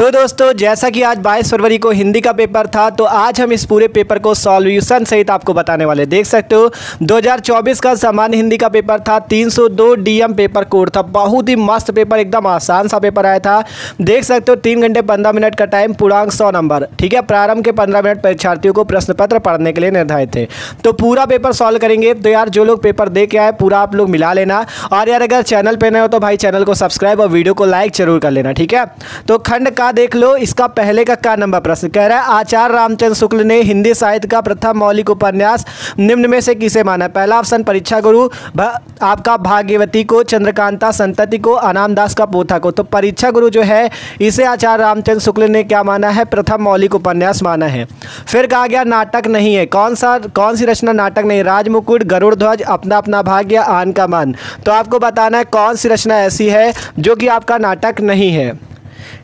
तो दोस्तों जैसा कि आज 22 फरवरी को हिंदी का पेपर था, तो आज हम इस पूरे पेपर को सॉल्यूशन सहित आपको बताने वाले। देख सकते हो 2024 का सामान्य हिंदी का पेपर था, 302 डीएम पेपर कोड था। बहुत ही मस्त पेपर, एकदम आसान सा पेपर आया था। देख सकते हो 3 घंटे 15 मिनट का टाइम, पूर्णांक 100 नंबर। ठीक है, प्रारंभ के 15 मिनट परीक्षार्थियों को प्रश्न पत्र पढ़ने के लिए निर्धारित थे। तो पूरा पेपर सॉल्व करेंगे। तो यार जो लोग पेपर दे के आए पूरा आप लोग मिला लेना। और यार अगर चैनल पे नए हो तो भाई चैनल को सब्सक्राइब और वीडियो को लाइक जरूर कर लेना। ठीक है, तो खंड का देख लो। इसका पहले का नंबर प्रश्न कह रहा है, आचार्य रामचंद्र शुक्ल ने हिंदी साहित्य का प्रथम मौलिक उपन्यास निम्न में से किसे माना। पहला ऑप्शन परीक्षा गुरु आपका भाग्यवती को, चंद्रकांता संतति को, अनामदास का पोथा को। तो परीक्षा गुरु जो है इसे आचार्य रामचंद्र शुक्ल ने क्या माना है, प्रथम मौलिक उपन्यास माना है। फिर कहा गया नाटक नहीं है, कौन सी रचना नाटक नहीं। राजमुकुट, गरुड़ ध्वज, अपना अपना भाग्य, आन का मान। तो आपको बताना है कौन सी रचना ऐसी है जो कि आपका नाटक नहीं है।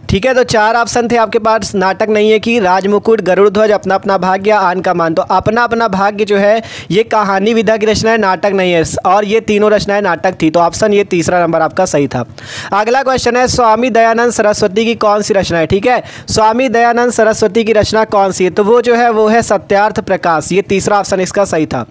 ठीक है, तो 4 ऑप्शन थे आपके पास नाटक नहीं है कि राजमुकुट, गरुड़ ध्वज, अपना अपना भाग्य, आन का मान। तो अपना अपना भाग्य जो है ये कहानी विधा की रचना है, नाटक नहीं है। और ये तीनों रचनाएं नाटक थी। तो ऑप्शन ये तीसरा नंबर आपका सही था। अगला क्वेश्चन है, स्वामी दयानंद सरस्वती की कौन सी रचना है। ठीक है, स्वामी दयानंद सरस्वती की रचना कौन सी है। तो वो जो है वो है सत्यार्थ प्रकाश। ये तीसरा ऑप्शन इसका सही था।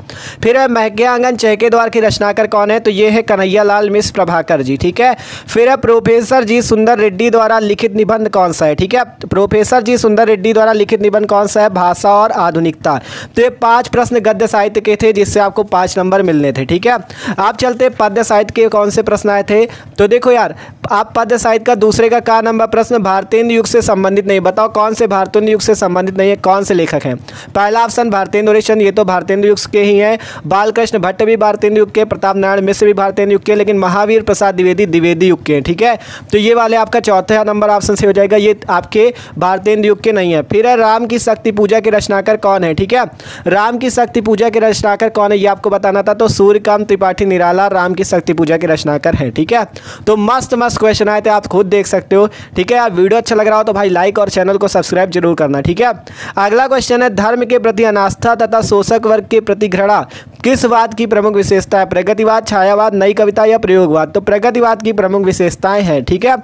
फिर है महके आंगन चहके द्वार की रचनाकार कौन है। तो ये है कन्हैया लाल मिश्र प्रभाकर जी। ठीक है, फिर है प्रोफेसर जी सुंदर रेड्डी द्वारा लिखित निबंध कौन सा है। ठीक है, प्रोफेसर जी सुंदर रेड्डी द्वारा लिखित निबंध कौन सा है, भाषा और आधुनिकता। तो ये 5 प्रश्न गद्य साहित्य के थे जिससे आपको 5 नंबर मिलने थे। ठीक है, आप चलते पद्य साहित्य के कौन से प्रश्न आए थे। तो देखो यार, आप पद्य साहित्य का दूसरे का नंबर प्रश्न भारतेंदु युग से संबंधित नहीं। बताओ कौन से भारतेंदु युग से संबंधित नहीं है, कौन से लेखक हैं। पहला ऑप्शन भारतेंदु हरिश्चंद्र, ये तो भारतेंदु युग के ही हैं। बालकृष्ण भट्ट भी भारतेंदु युग के, प्रताप नारायण मिश्र भी भारतेंदु युग के, लेकिन महावीर प्रसाद द्विवेदी युग के हैं। ठीक है, तो ये वाले आपका चौथा नंबर ऑप्शन से हो जाएगा, ये आपके भारतेंदु युग के नहीं है। फिर है राम की शक्ति पूजा के रचनाकार कौन है। ठीक है, राम की शक्ति पूजा के रचनाकार कौन है ये आपको बताना था। तो सूर्यकांत त्रिपाठी निराला राम की शक्ति पूजा के रचनाकार है। ठीक है, तो मस्त क्वेश्चन आए थे, आप खुद देख सकते हो। ठीक है, वीडियो अच्छा लग रहा हो तो भाई लाइक और चैनल को सब्सक्राइब जरूर करना। ठीक है, अगला क्वेश्चन है, धर्म के प्रति अनास्था तथा शोषक वर्ग के प्रति घृणा किस वाद की प्रमुख विशेषता है। प्रगतिवाद, छायावाद, नई कविता या प्रयोगवाद। तो प्रगतिवाद की प्रमुख विशेषताएं हैं। ठीक है,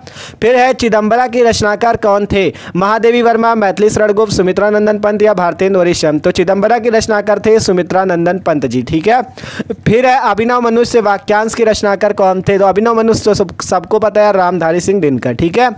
फिर है चिदंबरा के रचनाकार कौन थे। महादेवी वर्मा, मैथिली शरण गुप्त, सुमित्रा नंदन पंत या भारतेंदु हरिश्चंद्र। तो चिदंबरा के रचनाकार थे सुमित्रा नंदन पंत जी। ठीक है, फिर है अभिनव मनुष्य वाक्यांश के रचनाकार कौन थे। तो अभिनव मनुष्य तो सबको पता है, रामधारी सिंह दिनकर। ठीक है,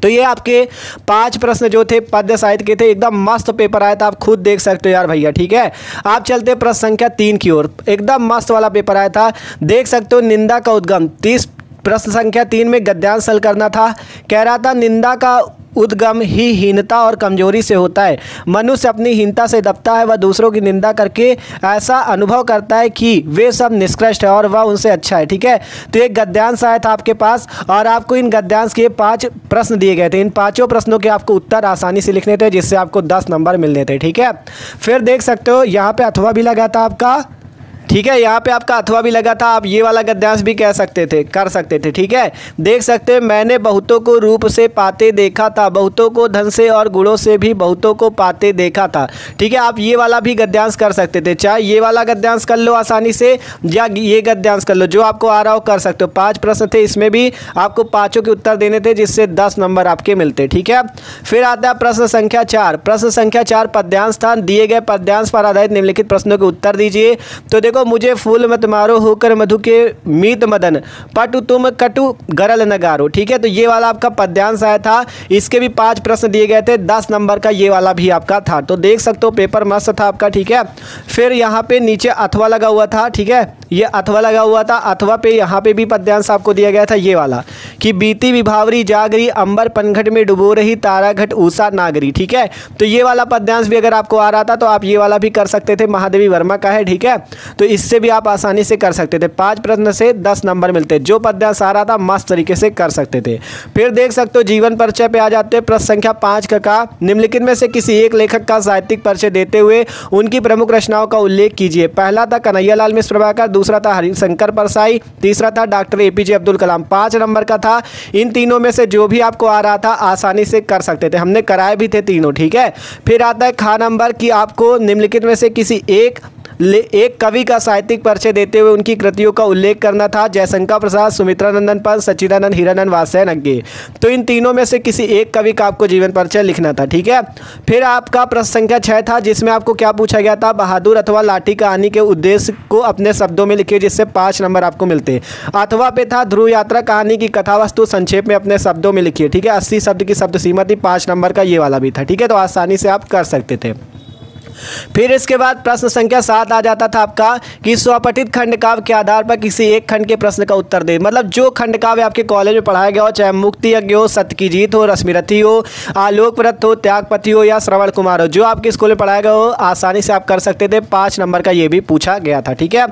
तो ये आपके 5 प्रश्न जो थे पद्य साहित्य के थे। एकदम मस्त पेपर आया था, आप खुद देख सकते हो यार भैया। ठीक है, आप चलते प्रश्न संख्या 3 की ओर। एकदम मस्त वाला पेपर आया था, देख सकते हो। निंदा का उद्गम, 30 प्रश्न संख्या 3 में गद्यांश हल करना था। कह रहा था निंदा का उद्गम ही हीनता और कमजोरी से होता है। मनुष्य अपनी हीनता से दबता है, वह दूसरों की निंदा करके ऐसा अनुभव करता है कि वे सब निष्कृष्ट है और वह उनसे अच्छा है। ठीक है, तो एक गद्यांश आया था आपके पास और आपको इन गद्यांश के 5 प्रश्न दिए गए थे। इन 5 प्रश्नों के आपको उत्तर आसानी से लिखने थे जिससे आपको 10 नंबर मिलने थे। ठीक है, फिर देख सकते हो यहाँ पे अथवा भी लगा था आपका। ठीक है, यहाँ पे आपका अथवा भी लगा था, आप ये वाला गद्यांश भी कर सकते थे। ठीक है, देख सकते हैं, मैंने बहुतों को रूप से पाते देखा था, बहुतों को धन से और गुणों से भी बहुतों को पाते देखा था। ठीक है, आप ये वाला भी गद्यांश कर सकते थे, चाहे ये वाला गद्यांश कर लो आसानी से या ये गद्यांश कर लो, जो आपको आ रहा हो कर सकते हो। 5 प्रश्न थे, इसमें भी आपको 5 के उत्तर देने थे जिससे 10 नंबर आपके मिलते। ठीक है, फिर आता है प्रश्न संख्या 4। प्रश्न संख्या 4 पद्यांश था। दिए गए पद्यांश पर आधारित निम्नलिखित प्रश्नों के उत्तर दीजिए। तो देखो, मुझे फूल मत मारो होकर मधु के मीत मदन, पटु तुम कटु गरल नगारो। ठीक है, तो ये वाला आपका पद्यांश आया था, इसके भी 5 प्रश्न दिए गए थे, 10 नंबर का ये वाला भी आपका था। तो देख सकते हो पेपर मस्त था आपका। ठीक है, फिर यहाँ पे नीचे अथवा लगा हुआ था। ठीक है, ये अथवा लगा हुआ था, अथवा पे यहाँ पे भी पद्यांश आपको दिया गया था ये वाला कि बीती विभावरी जागरी, अंबर पनघट में डुबो रही, तारा घट ऊषा नागरी। ठीक है, तो ये वाला पद्यांश भी अगर आपको आ रहा था तो आप ये वाला भी कर सकते थे, महादेवी वर्मा का है। ठीक है, तो इससे भी आप आसानी से कर सकते थे। 5 प्रश्न से 10 नंबर मिलते, जो पद्यांश आ रहा था मस्त तरीके से कर सकते थे। फिर देख सकते हो जीवन परिचय पे आ जाते हैं। प्रश्न संख्या 5 का निम्नलिखित में से किसी एक लेखक का साहित्यिक परिचय देते हुए उनकी प्रमुख रचनाओं का उल्लेख कीजिए। पहला था कन्हैया लाल मिश्र प्रभाकर, दूसरा था हरिशंकर परसाई, तीसरा था doctor APJ Abdul Kalam. 5 number का था। इन तीनों में से जो भी आपको आ रहा था आसानी से कर सकते थे, हमने कराए भी थे तीनों। ठीक है, फिर आता है खा नंबर की आपको निम्नलिखित में से किसी एक एक कवि का साहित्यिक परिचय देते हुए उनकी कृतियों का उल्लेख करना था। जयशंकर प्रसाद, सुमित्रानंदन पंत, सच्चिदानंद, हीरानंद, वात्स्यायन अज्ञे। तो इन तीनों में से किसी एक कवि का आपको जीवन परिचय लिखना था। ठीक है, फिर आपका प्रश्न संख्या 6 था, जिसमें आपको क्या पूछा गया था, बहादुर अथवा लाठी कहानी के उद्देश्य को अपने शब्दों में लिखिए जिससे 5 नंबर आपको मिलते। अथवा पे था, ध्रुव यात्रा कहानी की कथा वस्तु संक्षेप में अपने शब्दों में लिखिए। ठीक है, 80 शब्द की शब्द सीमा थी, 5 नंबर का ये वाला भी था। ठीक है, तो आसानी से आप कर सकते थे। फिर इसके बाद प्रश्न संख्या 7 आ जाता था आपका कि स्वपठित खंडकाव्य के आधार पर किसी एक खंड के प्रश्न का उत्तर दे। मतलब जो खंडकाव्य आपके कॉलेज में पढ़ाया गया हो, चाहे मुक्ति यज्ञ हो, सत्य की जीत हो, रश्मिरथी हो, आलोक व्रत हो, त्यागपति हो या श्रवण कुमार हो, जो आपके स्कूल में पढ़ाया गया हो आसानी से आप कर सकते थे। 5 नंबर का ये भी पूछा गया था। ठीक है,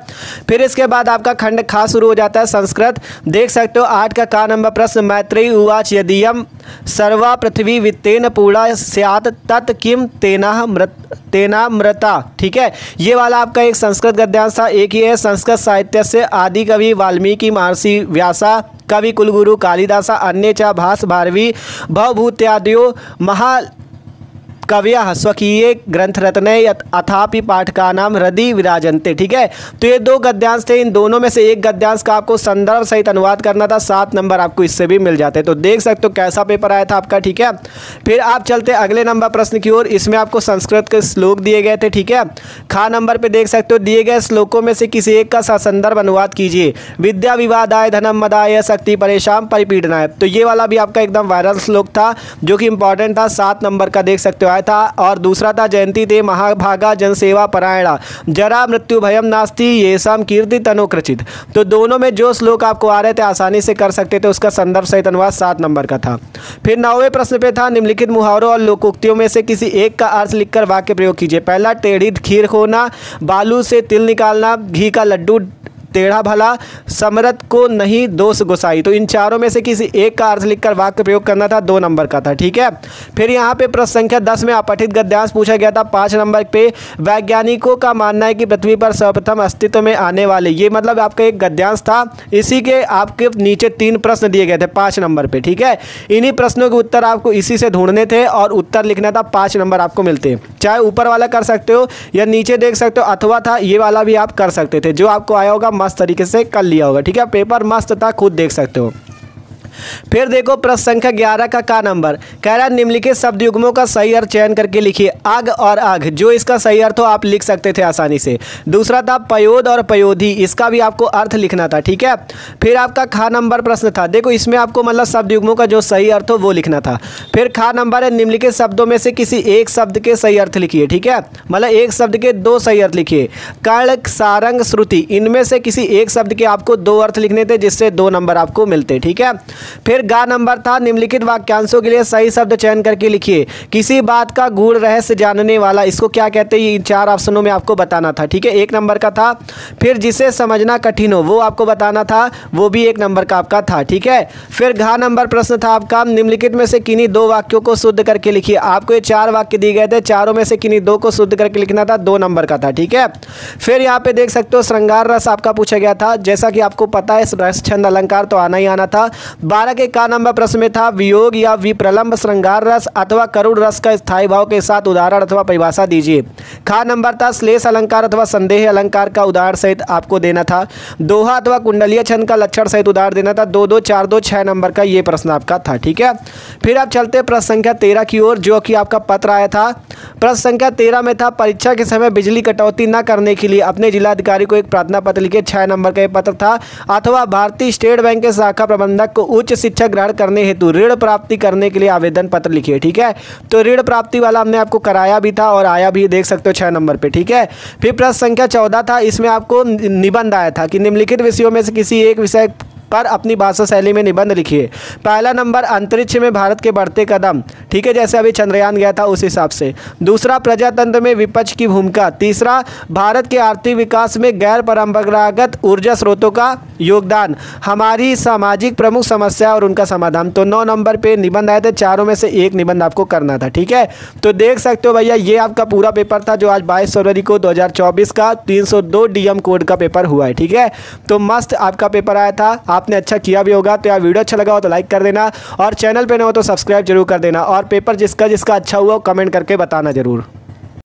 फिर इसके बाद आपका खंड खा शुरू हो जाता है, संस्कृत। देख सकते हो 8 का नंबर प्रश्न, मैत्रेयी उवाच यदीयम सर्वा पृथ्वी वित्तेन पूर्णा स्यात् तत् किम तेना मृता। ठीक है, ये वाला आपका एक संस्कृत गद्यांश था। एक ही है संस्कृत साहित्य से आदि कवि वाल्मीकि, महर्षि व्यासा, कवि कुलगुरु कालिदासा, अन्य च भास भारवी भवभूत्यादयो महा कव्या स्वकीय ग्रंथ रत्ने अथापि पाठकानाम हृदय विराजन्ते। ठीक है, तो ये 2 गद्यांश थे। इन दोनों में से एक गद्यांश का आपको संदर्भ सहित अनुवाद करना था। 7 नंबर आपको इससे भी मिल जाते। तो देख सकते हो कैसा पेपर आया था आपका। ठीक है, फिर आप चलते अगले नंबर प्रश्न की ओर। इसमें आपको संस्कृत के श्लोक दिए गए थे। ठीक है, खा नंबर पे देख सकते हो, दिए गए श्लोकों में से किसी एक का संदर्भ अनुवाद कीजिए। विद्या विवादाय धनम मदाय शक्ति परेशान परिपीडनाय। तो ये वाला भी आपका एकदम वायरल श्लोक था जो कि इंपॉर्टेंट था। 7 नंबर का देख सकते हो था। और दूसरा था जयंती ते महाभागा जनसेवा परायणा जरा मृत्यु भयम नास्ति येषाम कीर्ति तनोकृचित। तो दोनों में जो श्लोक आपको आ रहे थे आसानी से कर सकते थे, उसका संदर्भ सहित अनुवाद 7 नंबर का था। फिर 9वें प्रश्न पे था, निम्नलिखित मुहावरों और लोकोक्तियों में से किसी एक का अर्थ लिखकर वाक्य प्रयोग कीजिए। पहला, टेढ़ी खीर खोना, बालू से तिल निकालना, घी का लड्डू टेढ़ा भला, समरथ को नहीं दोष गोसाई। तो इन चारों में से किसी एक का अर्थ लिखकर वाक्य प्रयोग करना था। 2 नंबर का था। ठीक है, फिर यहाँ पे प्रश्न संख्या 10 में अपठित गद्यांश पूछा गया था। 5 नंबर पे वैज्ञानिकों का मानना है कि पृथ्वी पर सर्वप्रथम अस्तित्व में आने वाले, ये मतलब आपका एक गद्यांश था। इसी के आपके नीचे 3 प्रश्न दिए गए थे 5 नंबर पे। ठीक है, इन्हीं प्रश्नों के उत्तर आपको इसी से ढूंढने थे और उत्तर लिखना था। 5 नंबर आपको मिलते, चाहे ऊपर वाला कर सकते हो या नीचे देख सकते हो अथवा था, ये वाला भी आप कर सकते थे। जो आपको आया होगा मस्त तरीके से कर लिया होगा। ठीक है, पेपर मस्त था, खुद देख सकते हो। फिर देखो प्रश्न संख्या 11 का नंबर कह रहा है, निम्नलिखित शब्द युग्मों का सही अर्थ चयन करके लिखिए। आग और आग, जो इसका सही अर्थ हो आप लिख सकते थे आसानी से। दूसरा था पयोद और पयोधी, इसका भी आपको अर्थ लिखना था। ठीक है, फिर आपका खा नंबर प्रश्न था। देखो इसमें आपको मतलब शब्द युग्मों का जो सही अर्थ हो वो लिखना था। फिर खा नंबर है, निम्नलिखित शब्दों में से किसी एक शब्द के सही अर्थ लिखिए। ठीक है, मतलब एक शब्द के 2 सही अर्थ लिखिए। कर्ण, सारंग, श्रुति, इनमें से किसी एक शब्द के आपको 2 अर्थ लिखने थे जिससे 2 नंबर आपको मिलते। ठीक है, फिर गा नंबर था, निम्नलिखित वाक्यांशों के लिए सही शब्द चयन करके लिखिए। किसी बात का गूढ़ रहस्य जानने वाला, इसको क्या कहते हैं, ये 4 ऑप्शनों में आपको बताना था। ठीक है, 1 नंबर का था। फिर जिसे समझना कठिन हो वो आपको बताना था, वो भी 1 नंबर का आपका था। ठीक है, फिर घा नंबर प्रश्न था आपका, निम्नलिखित में से किन्हीं 2 वाक्यों को शुद्ध करके लिखिए। आपको ये 4 वाक्य दिए गए थे, चारों में से किन्हीं 2 को शुद्ध करके लिखना था। 2 नंबर का था। ठीक है, फिर यहाँ पे देख सकते हो श्रृंगार रस आपका पूछा गया था। जैसा कि आपको पता है रस छंद अलंकार तो आना ही आना था। 12 के का नंबर प्रश्न में था, वियोग या विप्रलंब श्रृंगार रस अथवा करुण रस का स्थायी भाव के साथ उदाहरण अथवा परिभाषा दीजिए। खा नंबर था, श्लेष अलंकार अथवा संदेह अलंकार का उदाहरण सहित आपको देना था। दोहा अथवा कुंडलीय छंद का लक्षण सहित उदाहरण देना था। 2, 2, 4, 2, 6 नंबर का ये प्रश्न आपका था। ठीक है, फिर आप चलते प्रश्न संख्या 13 की ओर, जो कि आपका पत्र आया था। प्रश्न संख्या 13 में था, परीक्षा के समय बिजली कटौती न करने के लिए अपने जिलाधिकारी को एक प्रार्थना पत्र लिखे। 6 नंबर का ये पत्र था। अथवा भारतीय स्टेट बैंक के शाखा प्रबंधक को उच्च शिक्षा ग्रहण करने हेतु ऋण प्राप्ति करने के लिए आवेदन पत्र लिखिए। ठीक है, तो ऋण प्राप्ति वाला हमने आपको कराया भी था और आया भी, देख सकते हो 6 नंबर पे। ठीक है, फिर प्रश्न संख्या 14 था, इसमें आपको निबंध आया था कि निम्नलिखित विषयों में से किसी एक विषय पर अपनी भाषा शैली में निबंध लिखिए। पहला नंबर अंतरिक्ष में भारत के बढ़ते कदम, ठीक है, जैसे अभी चंद्रयान गया था उस हिसाब से। दूसरा प्रजातंत्र में विपक्ष की भूमिका। तीसरा भारत के आर्थिक विकास में गैर परंपरागत ऊर्जा स्रोतों का योगदान। हमारी सामाजिक प्रमुख समस्या और उनका समाधान। तो 9 नंबर पे निबंध आए थे, चारों में से एक निबंध आपको करना था। ठीक है, तो देख सकते हो भैया ये आपका पूरा पेपर था जो आज 22 फरवरी को 2024 का 302 डीएम कोड का पेपर हुआ है। ठीक है, तो मस्त आपका पेपर आया था, आपने अच्छा किया भी होगा। तो यार वीडियो अच्छा लगा हो तो लाइक कर देना और चैनल पे न हो तो सब्सक्राइब जरूर कर देना और पेपर जिसका अच्छा हुआ कमेंट करके बताना जरूर।